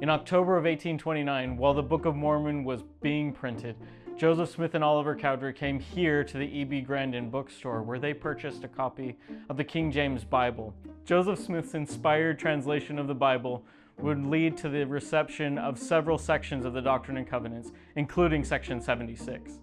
In October of 1829, while the Book of Mormon was being printed, Joseph Smith and Oliver Cowdery came here to the E.B. Grandin bookstore where they purchased a copy of the King James Bible. Joseph Smith's inspired translation of the Bible would lead to the reception of several sections of the Doctrine and Covenants, including section 76.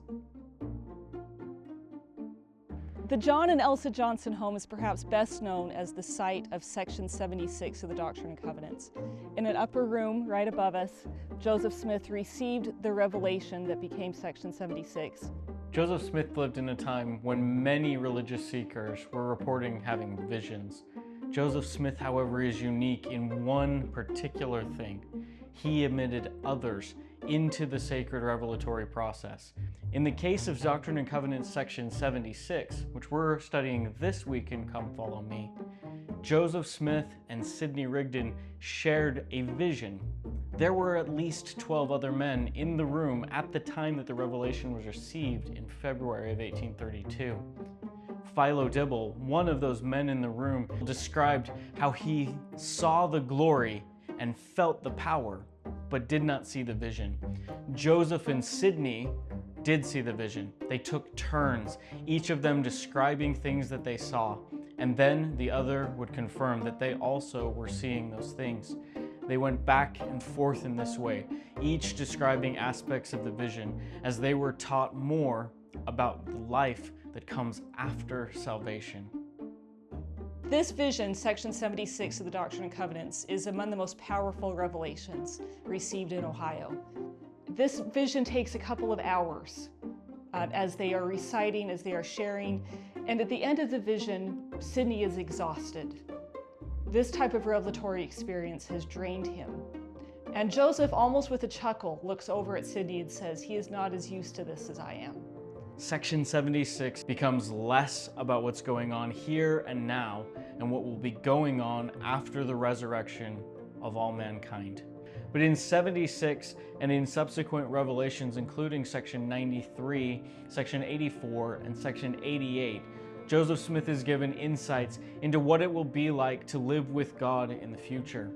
The John and Elsa Johnson home is perhaps best known as the site of section 76 of the Doctrine and Covenants. In an upper room right above us, Joseph Smith received the revelation that became section 76. Joseph Smith lived in a time when many religious seekers were reporting having visions. Joseph Smith, however, is unique in one particular thing. He admitted others into the sacred revelatory process. In the case of Doctrine and Covenants section 76, which we're studying this week in Come Follow Me, Joseph Smith and Sidney Rigdon shared a vision. There were at least 12 other men in the room at the time that the revelation was received in February of 1832. Philo Dibble, one of those men in the room, described how he saw the glory and felt the power, but did not see the vision. Joseph and Sidney did see the vision. They took turns, each of them describing things that they saw, and then the other would confirm that they also were seeing those things. They went back and forth in this way, each describing aspects of the vision as they were taught more about the life that comes after salvation. This vision, section 76 of the Doctrine and Covenants, is among the most powerful revelations received in Ohio. This vision takes a couple of hours as they are reciting, as they are sharing, and at the end of the vision, Sidney is exhausted. This type of revelatory experience has drained him. And Joseph, almost with a chuckle, looks over at Sidney and says, "He is not as used to this as I am." Section 76 becomes less about what's going on here and now and what will be going on after the resurrection of all mankind. But in 76 and in subsequent revelations, including section 93, section 84, and section 88, Joseph Smith is given insights into what it will be like to live with God in the future.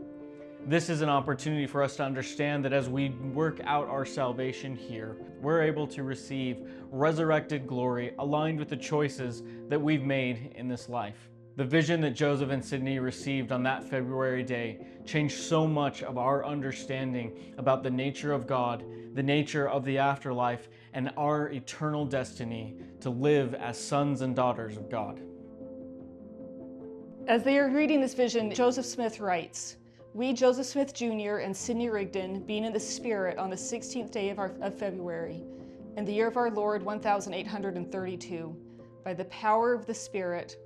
This is an opportunity for us to understand that as we work out our salvation here, we're able to receive resurrected glory aligned with the choices that we've made in this life. The vision that Joseph and Sidney received on that February day changed so much of our understanding about the nature of God, the nature of the afterlife, and our eternal destiny to live as sons and daughters of God. As they are reading this vision, Joseph Smith writes, "We, Joseph Smith Jr. and Sidney Rigdon, being in the Spirit on the 16th day of February, in the year of our Lord 1832, by the power of the Spirit,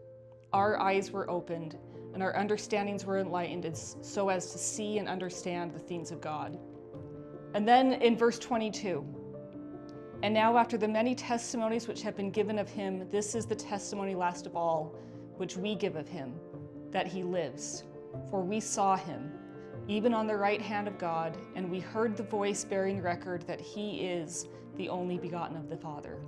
our eyes were opened, and our understandings were enlightened so as to see and understand the things of God." And then in verse 22, "And now after the many testimonies which have been given of him, this is the testimony last of all, which we give of him, that he lives. For we saw him, even on the right hand of God, and we heard the voice bearing record that he is the only begotten of the Father."